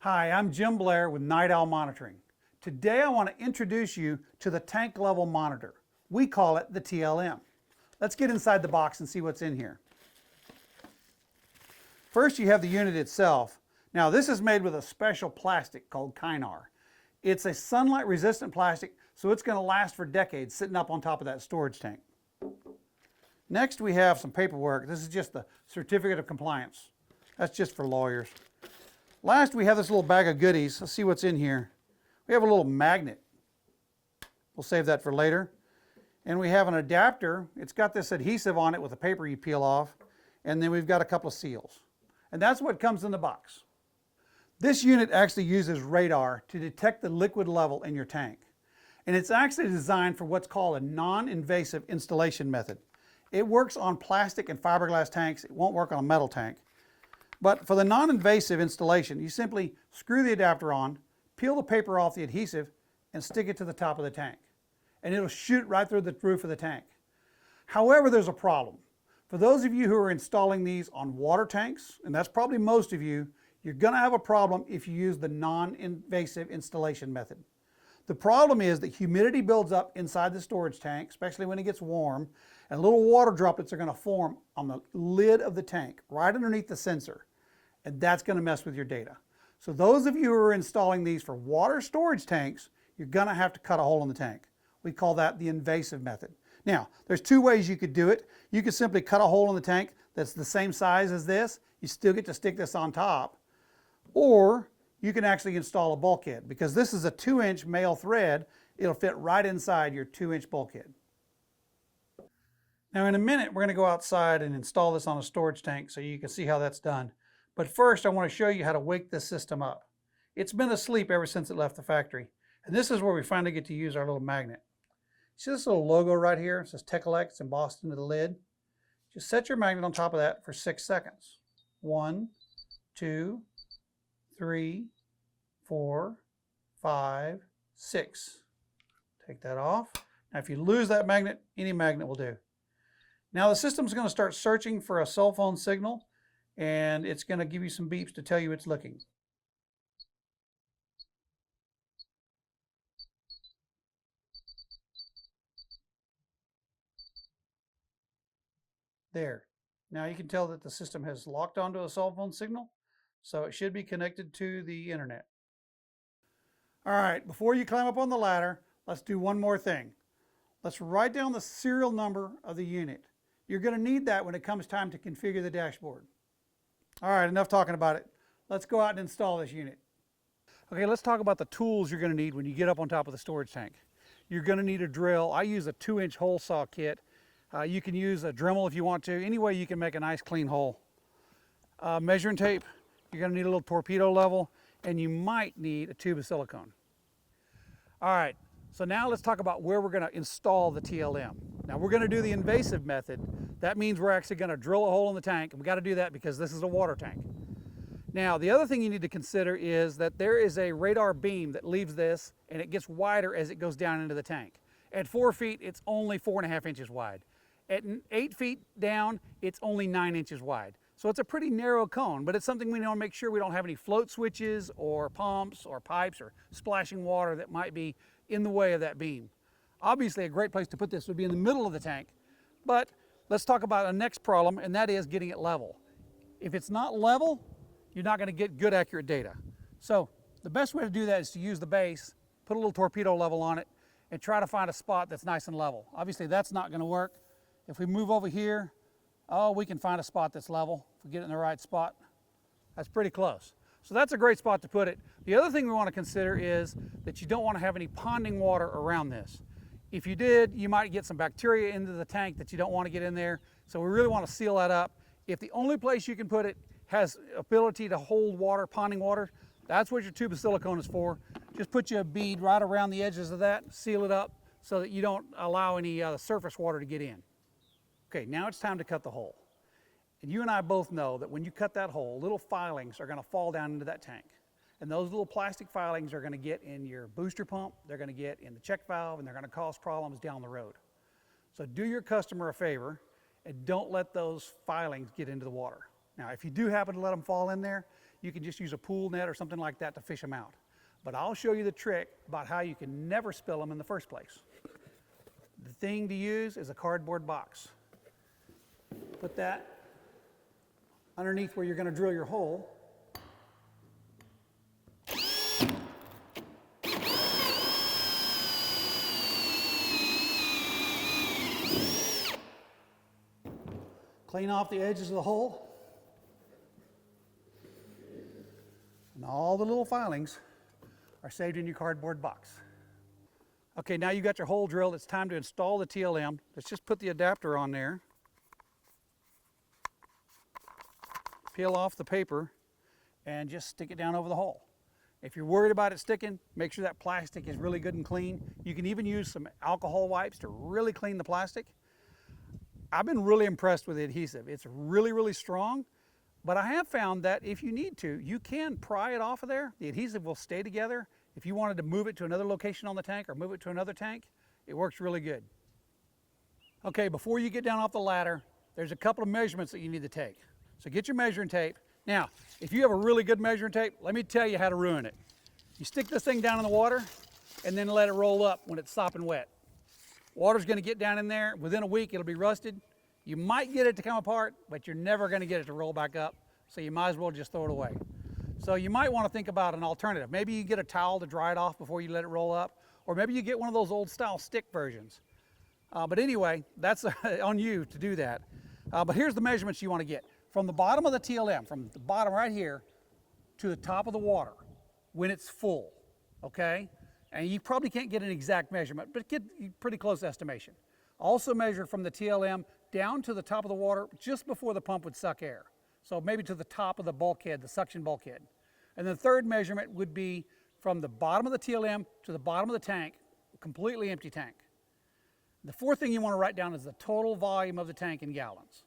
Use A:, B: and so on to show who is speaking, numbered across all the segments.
A: Hi, I'm Jim Blair with Night Owl Monitoring. Today I want to introduce you to the tank level monitor. We call it the TLM. Let's get inside the box and see what's in here. First you have the unit itself. Now this is made with a special plastic called Kynar. It's a sunlight resistant plastic, so it's going to last for decades sitting up on top of that storage tank. Next we have some paperwork. This is just the certificate of compliance. That's just for lawyers. Last we have this little bag of goodies. Let's see what's in here. We have a little magnet. We'll save that for later. And we have an adapter. It's got this adhesive on it with the paper you peel off. And then we've got a couple of seals. And that's what comes in the box. This unit actually uses radar to detect the liquid level in your tank. And it's actually designed for what's called a non-invasive installation method. It works on plastic and fiberglass tanks. It won't work on a metal tank. But for the non-invasive installation, you simply screw the adapter on, peel the paper off the adhesive, and stick it to the top of the tank. And it'll shoot right through the roof of the tank. However, there's a problem. For those of you who are installing these on water tanks, and that's probably most of you, you're going to have a problem if you use the non-invasive installation method. The problem is that humidity builds up inside the storage tank, especially when it gets warm, and little water droplets are going to form on the lid of the tank, right underneath the sensor. And that's going to mess with your data. So those of you who are installing these for water storage tanks, you're going to have to cut a hole in the tank. We call that the invasive method. Now, there's two ways you could do it. You could simply cut a hole in the tank that's the same size as this. You still get to stick this on top. Or you can actually install a bulkhead, because this is a 2-inch male thread. It'll fit right inside your 2-inch bulkhead. Now in a minute, we're going to go outside and install this on a storage tank so you can see how that's done. But first, I want to show you how to wake this system up. It's been asleep ever since it left the factory. And this is where we finally get to use our little magnet. See this little logo right here? It says Techelec. It's embossed into the lid. Just set your magnet on top of that for 6 seconds. 1, 2, 3, 4, 5, 6. Take that off. Now if you lose that magnet, any magnet will do. Now the system's going to start searching for a cell phone signal, and it's going to give you some beeps to tell you it's looking. There. Now you can tell that the system has locked onto a cell phone signal, so it should be connected to the internet. All right, before you climb up on the ladder, let's do one more thing. Let's write down the serial number of the unit. You're going to need that when it comes time to configure the dashboard. All right, enough talking about it. Let's go out and install this unit. Okay, let's talk about the tools you're going to need when you get up on top of the storage tank. You're going to need a drill. I use a 2-inch hole saw kit. You can use a Dremel if you want to. Any way you can make a nice clean hole. Measuring tape. You're going to need a little torpedo level, and you might need a tube of silicone. All right, so now let's talk about where we're going to install the TLM. Now we're going to do the invasive method. That means we're actually going to drill a hole in the tank, and we got to do that because this is a water tank. Now the other thing you need to consider is that there is a radar beam that leaves this, and it gets wider as it goes down into the tank. At 4 feet, it's only 4.5 inches wide. At 8 feet down, it's only 9 inches wide. So it's a pretty narrow cone, but it's something we want to make sure we don't have any float switches or pumps or pipes or splashing water that might be in the way of that beam. Obviously, a great place to put this would be in the middle of the tank, but let's talk about a next problem, and that is getting it level. If it's not level, you're not going to get good, accurate data. So the best way to do that is to use the base, put a little torpedo level on it, and try to find a spot that's nice and level. Obviously, that's not going to work. If we move over here, oh, we can find a spot that's level. If we get it in the right spot, that's pretty close. So that's a great spot to put it. The other thing we want to consider is that you don't want to have any ponding water around this. If you did, you might get some bacteria into the tank that you don't want to get in there. So we really want to seal that up. If the only place you can put it has ability to hold water, ponding water, that's what your tube of silicone is for. Just put you a bead right around the edges of that, seal it up so that you don't allow any surface water to get in. Okay, now it's time to cut the hole. And you and I both know that when you cut that hole, little filings are going to fall down into that tank. And those little plastic filings are going to get in your booster pump, they're going to get in the check valve, and they're going to cause problems down the road. So do your customer a favor and don't let those filings get into the water. Now, if you do happen to let them fall in there, you can just use a pool net or something like that to fish them out. But I'll show you the trick about how you can never spill them in the first place. The thing to use is a cardboard box. Put that underneath where you're going to drill your hole. Clean off the edges of the hole. And all the little filings are saved in your cardboard box. Okay, now you got your hole drilled. It's time to install the TLM. Let's just put the adapter on there. Peel off the paper and just stick it down over the hole. If you're worried about it sticking, make sure that plastic is really good and clean. You can even use some alcohol wipes to really clean the plastic. I've been really impressed with the adhesive. It's really, really strong, but I have found that if you need to, you can pry it off of there. The adhesive will stay together. If you wanted to move it to another location on the tank or move it to another tank, it works really good. Okay, before you get down off the ladder, there's a couple of measurements that you need to take. So get your measuring tape. Now, if you have a really good measuring tape, let me tell you how to ruin it. You stick this thing down in the water and then let it roll up when it's sopping wet. Water's going to get down in there. Within a week, it'll be rusted. You might get it to come apart, but you're never going to get it to roll back up. So you might as well just throw it away. So you might want to think about an alternative. Maybe you get a towel to dry it off before you let it roll up, or maybe you get one of those old style stick versions. But anyway, that's on you to do that. But here's the measurements you want to get. From the bottom of the TLM, from the bottom right here to the top of the water when it's full, okay? And you probably can't get an exact measurement, but get a pretty close estimation. Also measure from the TLM down to the top of the water just before the pump would suck air. So maybe to the top of the bulkhead, the suction bulkhead. And the third measurement would be from the bottom of the TLM to the bottom of the tank, a completely empty tank. The fourth thing you want to write down is the total volume of the tank in gallons.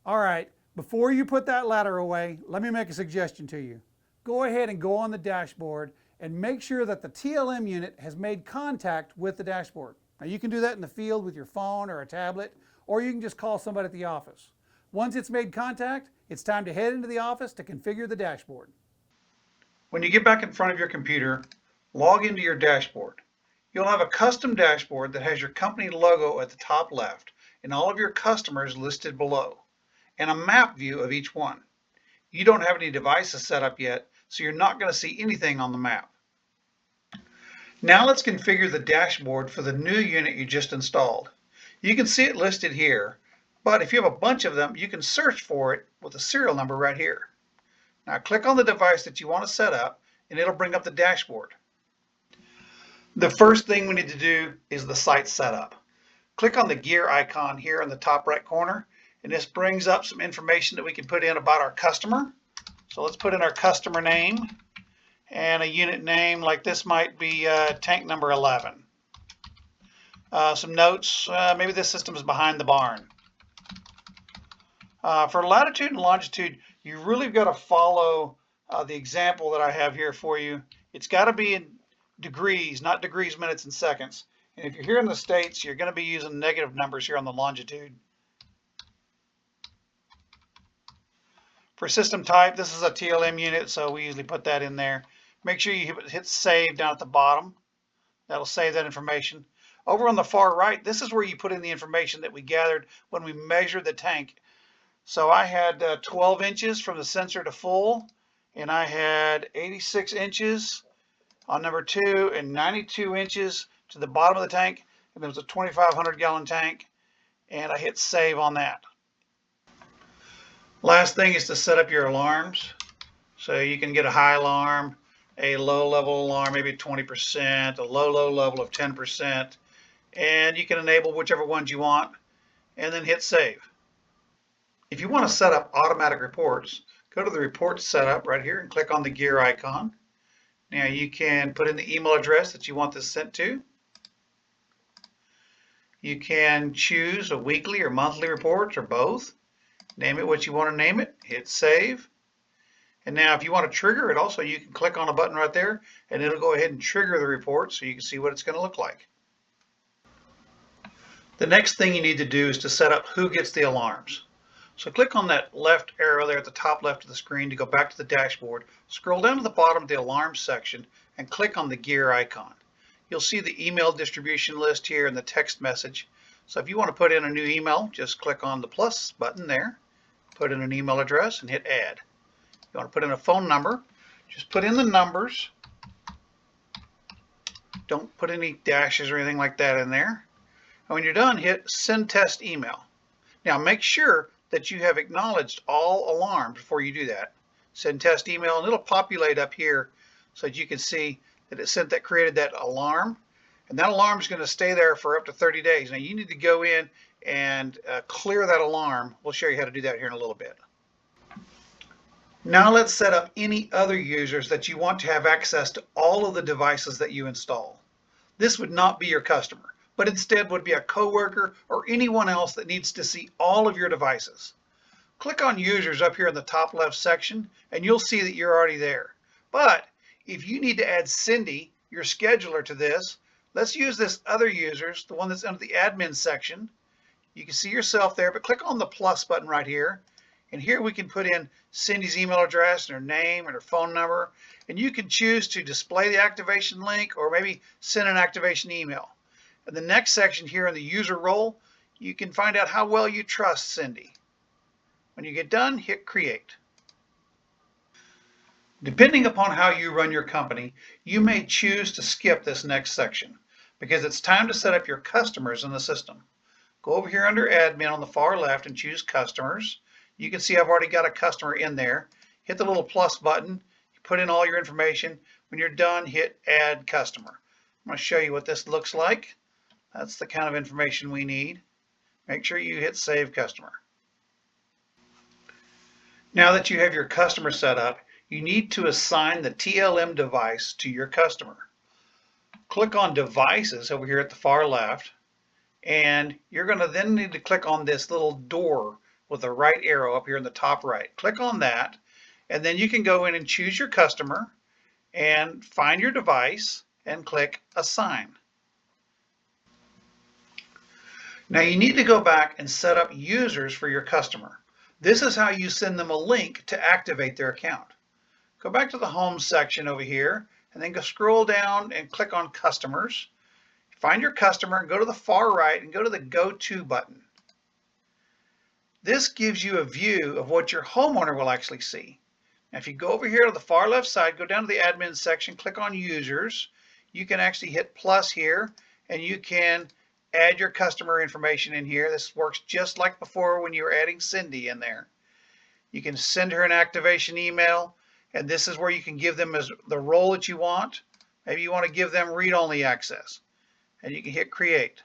A: All right, before you put that ladder away, let me make a suggestion to you. Go ahead and go on the dashboard and make sure that the TLM unit has made contact with the dashboard. Now you can do that in the field with your phone or a tablet, or you can just call somebody at the office. Once it's made contact, it's time to head into the office to configure the dashboard. When you get back in front of your computer, log into your dashboard. You'll have a custom dashboard that has your company logo at the top left and all of your customers listed below, and a map view of each one. You don't have any devices set up yet, so you're not going to see anything on the map. Now let's configure the dashboard for the new unit you just installed. You can see it listed here, but if you have a bunch of them, you can search for it with the serial number right here. Now click on the device that you want to set up, and it'll bring up the dashboard. The first thing we need to do is the site setup. Click on the gear icon here in the top right corner, and this brings up some information that we can put in about our customer. So let's put in our customer name and a unit name, like this might be tank number 11. Some notes, maybe this system is behind the barn. For latitude and longitude, you really got to follow the example that I have here for you. It's got to be in degrees, not degrees, minutes, and seconds. And if you're here in the States, you're going to be using negative numbers here on the longitude. For system type, this is a TLM unit, so we usually put that in there. Make sure you hit save down at the bottom. That'll save that information. Over on the far right, this is where you put in the information that we gathered when we measured the tank. So I had 12 inches from the sensor to full, and I had 86 inches on number 2 and 92 inches to the bottom of the tank. And there was a 2,500 gallon tank, and I hit save on that. Last thing is to set up your alarms. So you can get a high alarm, a low level alarm, maybe 20%, a low level of 10%, and you can enable whichever ones you want and then hit save. If you want to set up automatic reports, go to the report setup right here and click on the gear icon. Now you can put in the email address that you want this sent to. You can choose a weekly or monthly report or both. Name it what you want to name it, hit save. And now if you want to trigger it also, you can click on a button right there and it'll go ahead and trigger the report so you can see what it's going to look like. The next thing you need to do is to set up who gets the alarms. So click on that left arrow there at the top left of the screen to go back to the dashboard. Scroll down to the bottom of the alarm section and click on the gear icon. You'll see the email distribution list here and the text message. So if you want to put in a new email, just click on the plus button there, put in an email address and hit add. You want to put in a phone number, just put in the numbers. Don't put any dashes or anything like that in there. And when you're done, hit send test email. Now make sure that you have acknowledged all alarms before you do that. Send test email, and it'll populate up here so that you can see that it sent that, created that alarm, and that alarm is going to stay there for up to 30 days. Now you need to go in and clear that alarm. We'll show you how to do that here in a little bit. Now let's set up any other users that you want to have access to all of the devices that you install. This would not be your customer, but instead would be a coworker or anyone else that needs to see all of your devices. Click on users up here in the top left section and you'll see that you're already there. But if you need to add Cindy, your scheduler, to this, let's use this other users, the one that's under the admin section. You can see yourself there, but click on the plus button right here. And here we can put in Cindy's email address and her name and her phone number. And you can choose to display the activation link or maybe send an activation email. In the next section here in the user role, you can find out how well you trust Cindy. When you get done, hit create. Depending upon how you run your company, you may choose to skip this next section because it's time to set up your customers in the system. Go over here under admin on the far left and choose customers. You can see I've already got a customer in there. Hit the little plus button, put in all your information. When you're done, hit add customer. I'm going to show you what this looks like. That's the kind of information we need. Make sure you hit save customer. Now that you have your customer set up, you need to assign the TLM device to your customer. Click on devices over here at the far left, and you're going to then need to click on this little door with the right arrow up here in the top right. Click on that, and then you can go in and choose your customer and find your device and click assign. Now you need to go back and set up users for your customer. This is how you send them a link to activate their account. Go back to the home section over here and then go scroll down and click on customers. Find your customer and go to the far right and go to the go to button. This gives you a view of what your homeowner will actually see. Now if you go over here to the far left side, go down to the admin section, click on users. You can actually hit plus here and you can add your customer information in here. This works just like before when you were adding Cindy in there. You can send her an activation email, and this is where you can give them the role that you want. Maybe you want to give them read-only access, and you can hit create.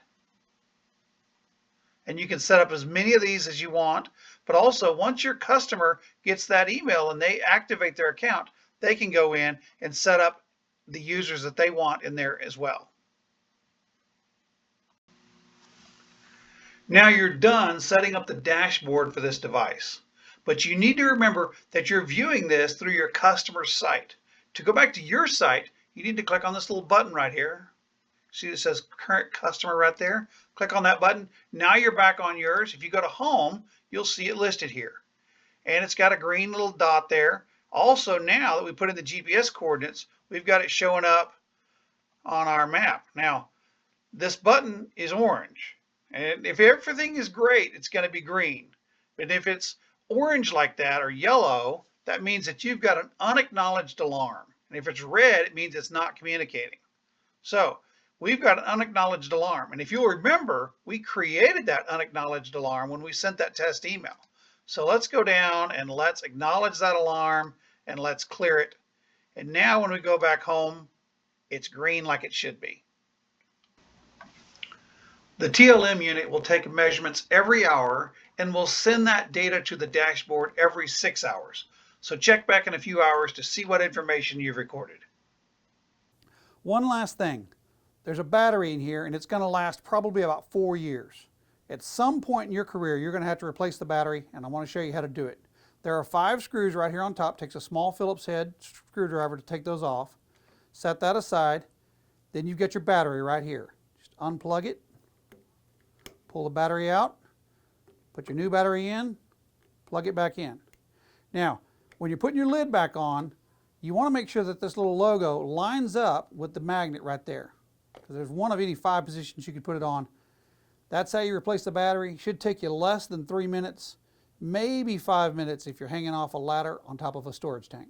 A: And you can set up as many of these as you want, but also once your customer gets that email and they activate their account, they can go in and set up the users that they want in there as well. Now you're done setting up the dashboard for this device, but you need to remember that you're viewing this through your customer's site. To go back to your site, you need to click on this little button right here. See it says current customer right there? Click on that button. Now you're back on yours. If you go to home, you'll see it listed here. And it's got a green little dot there. Also, now that we put in the GPS coordinates, we've got it showing up on our map. Now, this button is orange. And if everything is great, it's going to be green. But if it's orange like that or yellow, that means that you've got an unacknowledged alarm. And if it's red, it means it's not communicating. So we've got an unacknowledged alarm. And if you'll remember, we created that unacknowledged alarm when we sent that test email. So let's go down and let's acknowledge that alarm and let's clear it. And now when we go back home, it's green like it should be. The TLM unit will take measurements every hour and will send that data to the dashboard every 6 hours. So check back in a few hours to see what information you've recorded. One last thing. There's a battery in here and it's going to last probably about 4 years. At some point in your career, you're going to have to replace the battery, and I want to show you how to do it. There are 5 screws right here on top. It takes a small Phillips head screwdriver to take those off. Set that aside. Then you've got your battery right here. Just unplug it. Pull the battery out, put your new battery in, plug it back in. Now, when you're putting your lid back on, you want to make sure that this little logo lines up with the magnet right there. Because there's one of any 5 positions you can put it on. That's how you replace the battery. Should take you less than 3 minutes, maybe 5 minutes if you're hanging off a ladder on top of a storage tank.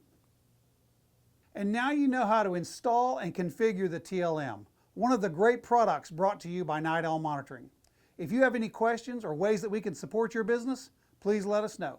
A: And now you know how to install and configure the TLM, one of the great products brought to you by Night Owl Monitoring. If you have any questions or ways that we can support your business, please let us know.